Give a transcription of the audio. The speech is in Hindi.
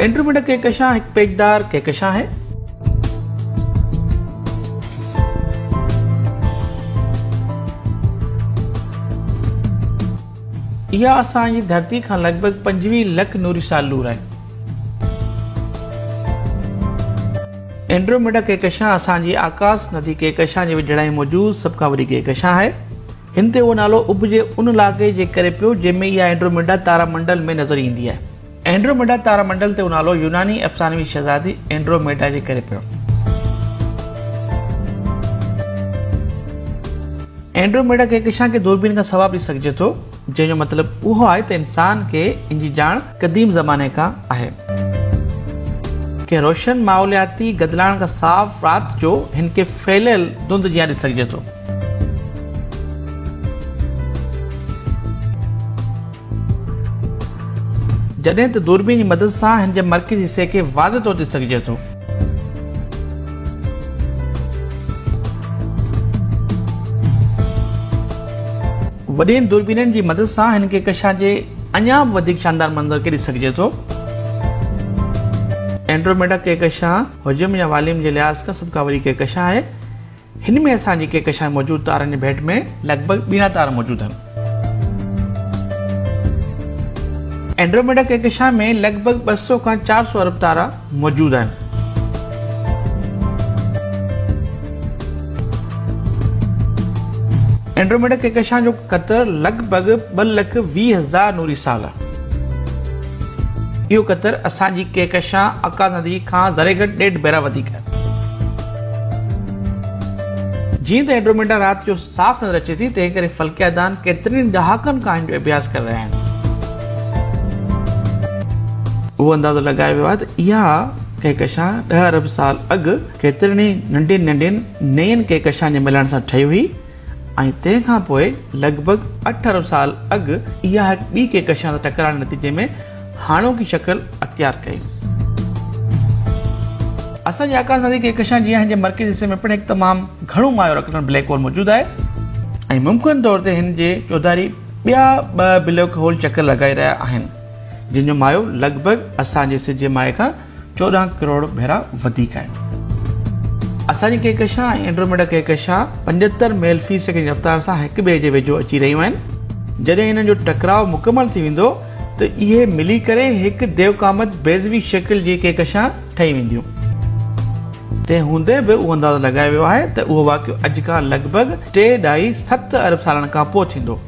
एंड्रोमेडा कहकशां एक पेचदार कहकशां है। यह असांजी धरती खां लगभग 25 लख नूरी साल दूर है। एंड्रोमेडा कहकशां असांजी आकाश नदी कहकशां जे वेझड़ाई मौजूद सब खां वॾी कहकशां आहे। हिन ते उहो नालो उबजे उन इलाइक़े जे करे पियो जंहिंमें इहा एंड्रोमेडा तारामंडल में नज़र ईंदी आहे। एंड्रोमेडा तारामंडल ते उहो नालो यूनानी अफ़सानवी शहज़ादी एंड्रोमेडा जे करे पियो। एंड्रोमेडा कहकशां खे दूरबीन खां सवाब ॾिसी सघिजे थो, जंहिंजो मतिलबु उहो आहे त इंसान खे इन जी ॼाण क़दीम ज़माने खां आहे। के रोशन माहौलियाती गदलाइण खां साफ़ राति जो हिन खे फैलियल धुंध जीअं ॾिसी सघिजे थो। जॾहिं त दूरबीन जी मदद सां हिन जे मर्कज़ी हिसे खे वाज़े तौर ते ॾिसी सघिजे थो। वॾी दूरबीननि जी मदद सां हिन कहकशां जे अञा बि वधीक शानदार मंज़र खे ॾिसी सघिजे थो। एंड्रोमेडा कहकशां हुजम या वाल्यूम जे लिहाज़ खां सभ खां वॾी कहकशां आहे। हिन में असांजी कहकशां मौजूदु तारनि जे भेट में लॻभॻि 12 तारा मौजूदु आहिनि। एंड्रोमेडा कहकशां में लॻभॻि 200 खां 400 अरब तारा मौजूदु आहिनि। एंड्रोमेडा कहकशां जो क़तर लॻभॻि 2,20,000 नूरी साल आहे। इहो क़तर असांजी कहकशां आकाश नदी खां ज़रे घटि 1.5 भेरा वधीक आहे। जीअं त एंड्रोमेडा राति जो साफ़ नज़र अचे थी, तंहिं करे फ़ल्कियादान केतिरनि ॾहाकनि खां हिन जो अभ्यास करे रहिया आहिनि। उहो अंदाज़ो लॻायो वियो आहे त इहा कहकशां 10 अरब साल अॻु केतिरनि नंढनि नयनि कहकशां जे मिलण सां ठही हुई ऐं तंहिंखां पोइ लॻभॻि 8 अरब साल अॻु इहा हिकु ॿी कहकशां सां टकराइण नतीजे में हाणोकी शक्ल अख़्तियार कई। असांजी आकाश नदी कहकशां जीअं हिन जे मर्कज़ी हिसे में पिणु हिकु तमामु घणो मायो रखंदड़ ब्लैक होल मौजूदु आहे ऐं मुमकिन तौर ते हिन जे चौधारी ॿिया 2 ब्लैक होल चकर लॻाए रहिया आहिनि, जिन जो मायो लॻभॻि असांजे सिज जे माए खां 14 करोड़ भेरा वधीक आहे। असांजी कहकशां ऐं एंड्रोमेडा कहकशां 75 मील फ़ी सेकंड जी रफ़्तार सां हिक ॿिए जे वेझो अची रहियूं आहिनि। जॾहिं हिननि जो टकराव मुकमल थी वेंदो त इहे मिली करे हिकु देवकामत बेज़वी शकिल जी कहकशां ठही वेंदियूं। तंहिं हूंदे बि उहो अंदाज़ो लॻायो वियो आहे त उहो वाक़ियो अॼु खां लॻभॻि 3.7 अरब सालनि खां पोइ थींदो।